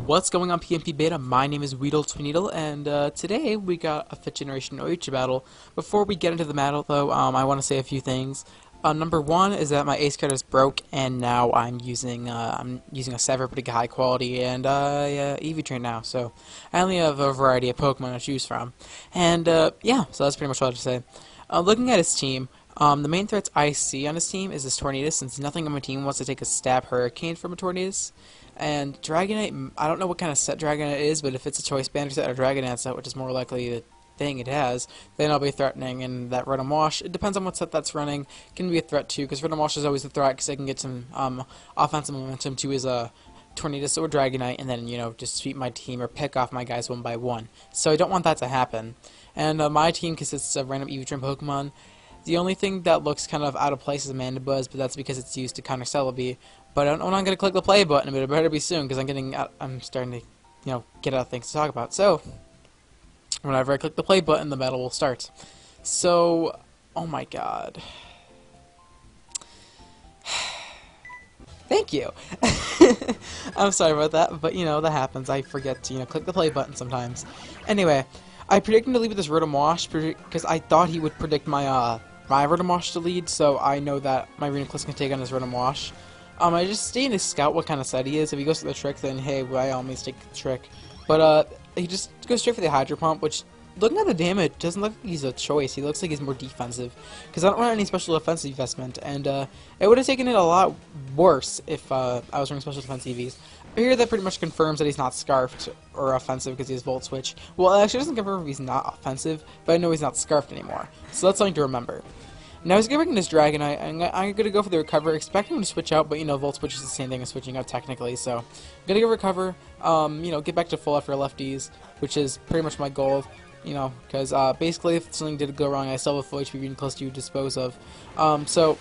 What's going on, PMPBeta? My name is WeedleTwineedle, and today we got a 5th generation OH battle. Before we get into the battle, though, I want to say a few things. Number one is that my ace card is broke, and now I'm using a Sever pretty high quality and EV train now. So I only have a variety of Pokemon to choose from, and yeah, so that's pretty much all I have to say. Looking at his team. The main threats I see on his team is this Tornadus, since nothing on my team wants to take a stab Hurricane from a Tornadus. And Dragonite, I don't know what kind of set Dragonite is, but if it's a Choice Banner set or Dragonite set, which is more likely the thing it has, then I'll be threatening. And that Mosh, it depends on what set that's running, can be a threat too, because Mosh is always a threat, because I can get some offensive momentum to his Tornadus or Dragonite, and then, you know, just sweep my team or pick off my guys one by one. So I don't want that to happen. And my team consists of random EV train Pokemon. The only thing that looks kind of out of place is Mandibuzz, but that's because it's used to counter Celebi. But I'm not going to click the play button, but it better be soon, because I'm starting to, you know, get out of things to talk about. So, whenever I click the play button, the battle will start. So, oh my god. Thank you. I'm sorry about that, but, you know, that happens. I forget to, you know, click the play button sometimes. Anyway, I predicted him to lead with this Mosh, because I thought he would predict my Mosh to lead, so I know that my Reuniclus can take on his Mosh. I just stay in his scout what kind of set he is. If he goes for the trick, then hey, by all means take the trick. But he just goes straight for the Hydro Pump, which, looking at the damage, doesn't look like he's a choice. He looks like he's more defensive, because I don't run any special defense investment, and it would have taken it a lot worse if I was running special defense EVs. But here that pretty much confirms that he's not Scarfed or offensive because he has Volt Switch. Well, it actually doesn't confirm if he's not offensive, but I know he's not Scarfed anymore. So that's something to remember. Now he's going to bring this Dragonite, and I'm going to go for the Recover, expecting him to switch out, but you know, Volt Switch is the same thing as switching out technically, so I'm going to go Recover, you know, get back to full after lefties, which is pretty much my goal, you know, because basically if something did go wrong, I still have a full HP Reuniclus to dispose of. So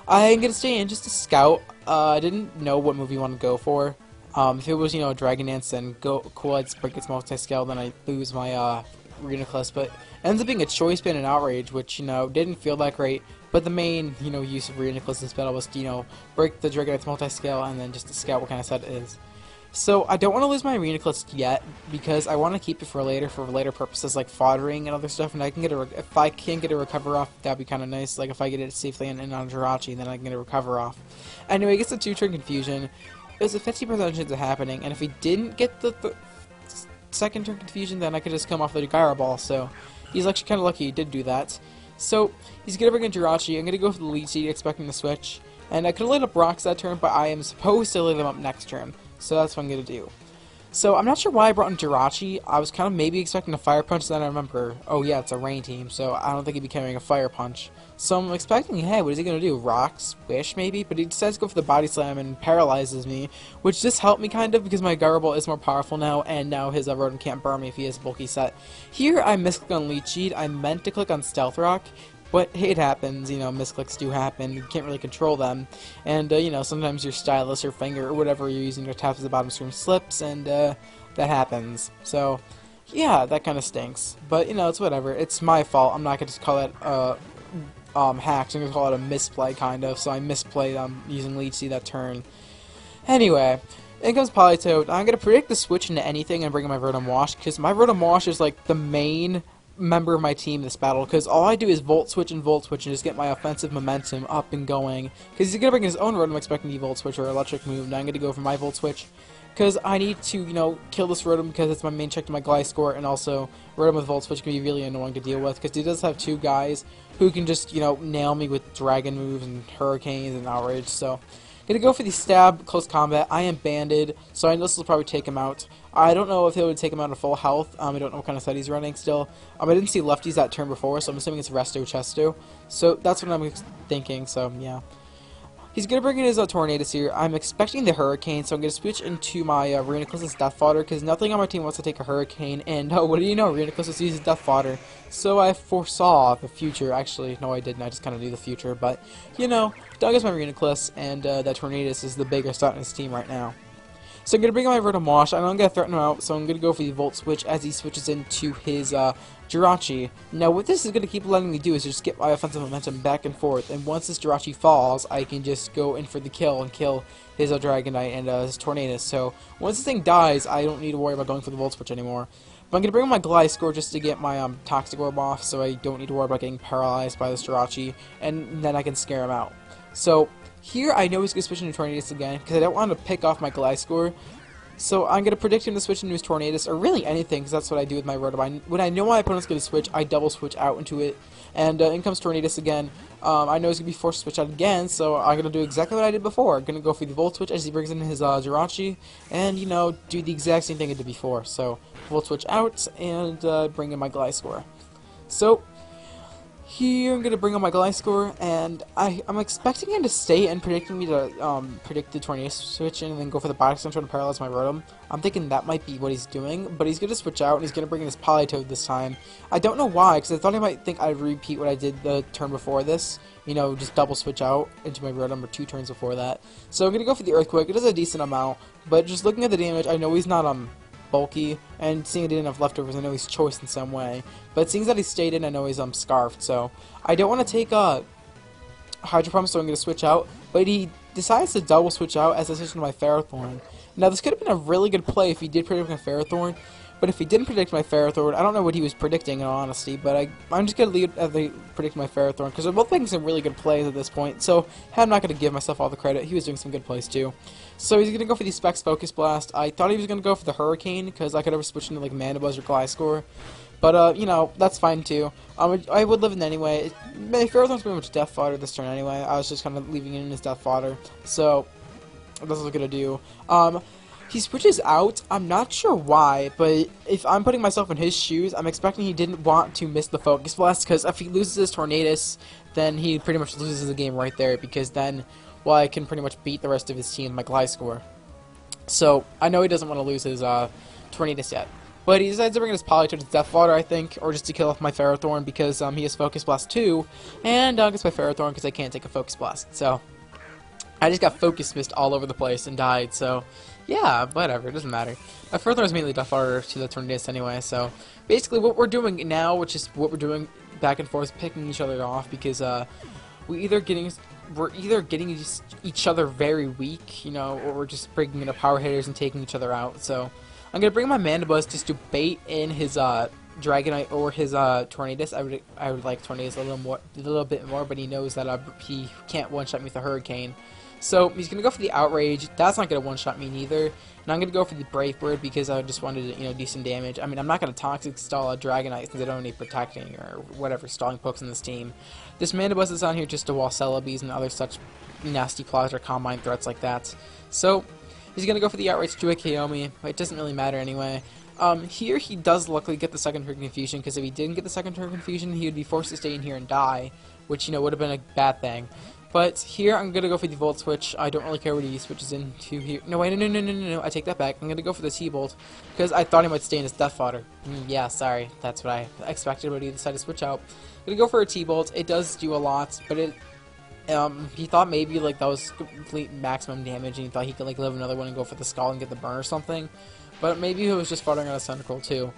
I'm going to stay in just to scout. I didn't know what move you want to go for. If it was, you know, a Dragon Dance, then cool, I'd break its multi-scale, then I lose my Reuniclus, but it ends up being a Choice Band and Outrage, which, you know, didn't feel that great, but the main, you know, use of Reuniclus this battle was to, you know, break the Dragonite's multi-scale and then just to scout what kind of set it is. So I don't want to lose my Reuniclus yet, because I want to keep it for later purposes like foddering and other stuff, and I can get if I can get a Recover off, that'd be kind of nice, like if I get it safely in on Jirachi, then I can get a Recover off. Anyway, he gets a 2-turn Confusion. It was a 50% chance of happening, and if he didn't get the second turn Confusion, then I could just come off the Gyro Ball, so he's actually kind of lucky he did do that. So he's going to bring in Jirachi. I'm going to go for the Leech Seed, expecting the switch, and I could have lit up Rocks that turn, but I am supposed to lit them up next turn, so that's what I'm going to do. So I'm not sure why I brought in Jirachi. I was kind of maybe expecting a Fire Punch, then I remember, oh yeah, it's a Rain team, so I don't think he'd be carrying a Fire Punch. So I'm expecting, hey, what is he going to do? Rocks? Wish, maybe? But he decides to go for the Body Slam and paralyzes me, which just helped me kind of, because my Gyro Ball is more powerful now, and now his Rotom can't burn me if he has a bulky set. Here I misclicked on Leech Seed. I meant to click on Stealth Rock, but hey, it happens, you know, misclicks do happen, you can't really control them, and, you know, sometimes your stylus or finger or whatever you're using to tap to the bottom screen slips, and, that happens. So, yeah, that kind of stinks, but, you know, it's whatever, it's my fault. I'm not going to just call it, hacks, I'm going to call it a misplay, kind of, so I misplayed, using Leech Seed that turn. Anyway, in comes Politoed. I'm going to predict the switch into anything and bring in my Mosh, because my Mosh is, like, the main member of my team this battle, because all I do is Volt Switch and just get my offensive momentum up and going, because he's going to bring his own Rotom expecting the Volt Switch or Electric move, and I'm going to go for my Volt Switch, because I need to, you know, kill this Rotom, because it's my main check to my Gliscor, and also Rotom with Volt Switch can be really annoying to deal with, because he does have two guys who can just, you know, nail me with Dragon moves and Hurricanes and Outrage, so gonna go for the Stab, Close Combat. I am banded, so I know this will probably take him out. I don't know if it would take him out at full health. I don't know what kind of set he's running still. I didn't see lefties that turn before, so I'm assuming it's Resto Chesto. So that's what I'm thinking, so yeah. He's going to bring in his Tornadus here. I'm expecting the Hurricane, so I'm going to switch into my Reuniclus' Death Fodder, because nothing on my team wants to take a Hurricane, and what do you know, Reuniclus uses Death Fodder. So I foresaw the future. Actually, no I didn't, I just kind of knew the future, but, you know, down goes my Reuniclus, and that Tornadus is the bigger threat in his team right now. So I'm going to bring in my Mosh. I know I'm going to threaten him out, so I'm going to go for the Volt Switch as he switches into his Jirachi. Now what this is going to keep letting me do is just get my offensive momentum back and forth, and once this Jirachi falls, I can just go in for the kill and kill his Dragonite and his Tornadus. So once this thing dies, I don't need to worry about going for the Volt Switch anymore. But I'm going to bring in my Gliscor just to get my Toxic Orb off, so I don't need to worry about getting paralyzed by this Jirachi, and then I can scare him out. So here I know he's going to switch into Tornadus again, because I don't want to pick off my Gliscor. So I'm going to predict him to switch into his Tornadus, or really anything, because that's what I do with my Rotom. When I know my opponent's going to switch, I double switch out into it, and in comes Tornadus again. I know he's going to be forced to switch out again, so I'm going to do exactly what I did before. I'm going to go for the Volt Switch as he brings in his Jirachi, and, you know, do the exact same thing I did before. So, Volt Switch out, and bring in my Gliscor. So, here I'm going to bring on my Gliscor, and I'm expecting him to stay and predicting me to predict the Tornadus switch and then go for the Body Slam trying to paralyze my Rotom. I'm thinking that might be what he's doing, but he's going to switch out and he's going to bring in his Politoed this time. I don't know why, because I thought he might think I'd repeat what I did the turn before this. You know, just double switch out into my Rotom or 2 turns before that. So I'm going to go for the Earthquake. It is a decent amount, but just looking at the damage, I know he's not bulky, and seeing he didn't have leftovers, I know he's choice in some way. But seeing that he stayed in, I know he's scarfed, so I don't want to take Hydro Pump, so I'm going to switch out. But he decides to double switch out as I switch into my Ferrothorn. Now this could have been a really good play if he did predict my Ferrothorn, but if he didn't predict my Ferrothorn, I don't know what he was predicting in all honesty, but I'm just going to leave it as they predict my Ferrothorn, because they're both making some really good plays at this point, so I'm not going to give myself all the credit. He was doing some good plays too. So he's going to go for the Specs Focus Blast. I thought he was going to go for the Hurricane, because I could have switched into like Mandibuzz or Gliscor. But, you know, that's fine too. I would live in anyway. My Ferrothorn's pretty much death fodder this turn anyway. I was just kind of leaving it in his death fodder. So, that's what I'm going to do. He switches out. I'm not sure why, but if I'm putting myself in his shoes, I'm expecting he didn't want to miss the Focus Blast, because if he loses his Tornadus, then he pretty much loses the game right there, because then, well, I can pretty much beat the rest of his team, my Gliscor. So, I know he doesn't want to lose his Tornadus yet. But he decides to bring his Politoed to Death Fodder, I think, or just to kill off my Ferrothorn, because he has Focus Blast too, and gets my Ferrothorn because I can't take a Focus Blast. So, I just got Focus Mist all over the place and died, so yeah, whatever, it doesn't matter. My Ferrothorn is mainly Death Fodder to the Tornadus anyway, so basically what we're doing now, which is what we're doing back and forth, picking each other off, because we're either getting each other very weak, you know, or we're just bringing in the power hitters and taking each other out. So I'm gonna bring my Mandibuzz just to bait in his Dragonite or his Tornadus. I would like Tornadus a little bit more, but he knows that he can't one-shot me with a Hurricane. So he's gonna go for the Outrage. That's not gonna one-shot me neither. And I'm gonna go for the Brave Bird because I just wanted to, you know, do some damage. I mean, I'm not gonna Toxic Stall a Dragonite since I don't need protecting or whatever stalling pokes in this team. This Mandibuzz is on here just to wall Celebies and other such nasty claws or combine threats like that. So he's gonna go for the Outrage to KO me. It doesn't really matter anyway. Here he does luckily get the second turn Confusion, because if he didn't get the second turn Confusion, he would be forced to stay in here and die, which, you know, would have been a bad thing. But here I'm gonna go for the Volt Switch. I don't really care what he switches into here. No, wait, no, I take that back. I'm gonna go for the T-Bolt, because I thought he might stay in his Death Fodder. Yeah, sorry, that's what I expected, but he decided to switch out. I'm gonna go for a T-Bolt. It does do a lot, but he thought maybe like that was complete maximum damage, and he thought he could like live another one and go for the Skull and get the burn or something. But maybe he was just foddering on a Tentacruel too.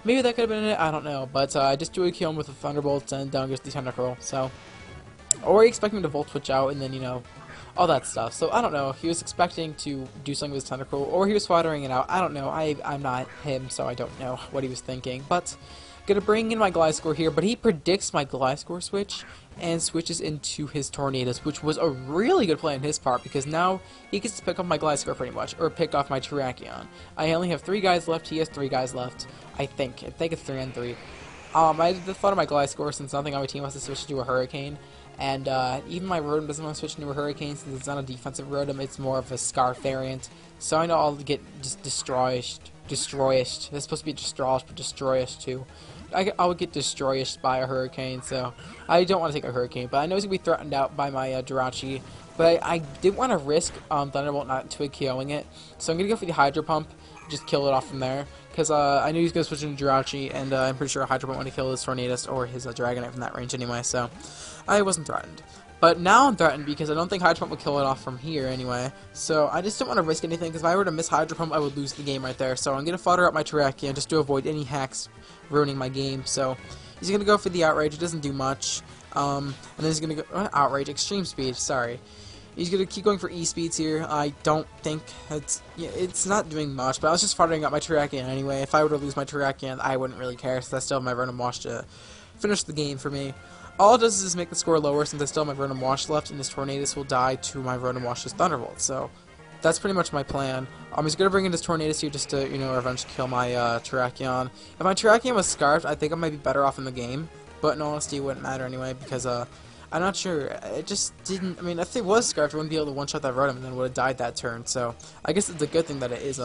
Maybe that could have been it, I don't know. But I just do a kill him with a Thunderbolt and down goes the Tentacruel, so. Or he expected me to Volt Switch out and then, you know, all that stuff. So I don't know. He was expecting to do something with his Tentacruel, or he was foddering it out. I don't know. I'm not him, so I don't know what he was thinking. But gonna bring in my Gliscor here, but he predicts my Gliscor switch and switches into his Tornadus, which was a really good play on his part, because now he gets to pick up my Gliscor pretty much, or pick off my Terrakion. I only have 3 guys left. He has 3 guys left. I think it's 3 on 3. I thought of my Gliscor since nothing on my team wants to switch to a Hurricane. And even my Rotom doesn't want to switch into a Hurricane since it's not a defensive Rotom, it's more of a Scarf variant. So I know I'll get just destroyed. It's supposed to be Destroyish, but Destroyish too. I would get Destroyish by a Hurricane, so I don't want to take a Hurricane. But I know he's going to be threatened out by my Jirachi. But I didn't want to risk Thunderbolt not Twig KOing it. So I'm going to go for the Hydro Pump, just kill it off from there. Because I knew he was going to switch into Jirachi, and I'm pretty sure Hydro Pump would kill his Tornadus or his Dragonite from that range anyway, so I wasn't threatened. But now I'm threatened because I don't think Hydro Pump will kill it off from here anyway. So I just don't want to risk anything, because if I were to miss Hydro Pump, I would lose the game right there. So I'm going to fodder up my Terrakion just to avoid any hacks ruining my game. So he's going to go for the Outrage. It doesn't do much. And then he's going to go... Outrage, Extreme Speed, sorry. He's going to keep going for E-Speeds here. I don't think it's not doing much, but I was just foddering up my Terrakion anyway. If I were to lose my Terrakion, I wouldn't really care, since I still have my Venom Wash to finish the game for me. All it does is make the score lower, since I still have my Venom Wash left, and this Tornadus will die to my Venom Wash's Thunderbolt. So that's pretty much my plan. He's going to bring in his Tornadus here just to, eventually kill my Terrakion. If my Terrakion was Scarfed, I think I might be better off in the game. But in honesty, it wouldn't matter anyway, because I'm not sure. It just didn't... I mean, if it was Scarfed, I wouldn't be able to one-shot that Rotom, and then it would have died that turn. So I guess it's a good thing that it is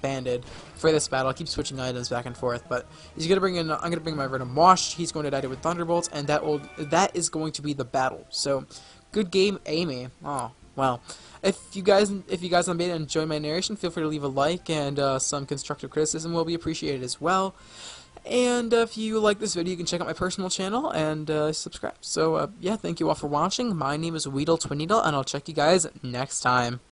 banded for this battle. I'll keep switching items back and forth, but he's gonna bring in... I'm gonna bring my Venom Wash. He's going to die with Thunderbolts, and that is going to be the battle. So good game, Amy. Oh well. If you guys on beta enjoy my narration, feel free to leave a like, and some constructive criticism will be appreciated as well. And if you like this video, you can check out my personal channel and subscribe. So, yeah, thank you all for watching. My name is WeedleTwineedle, and I'll check you guys next time.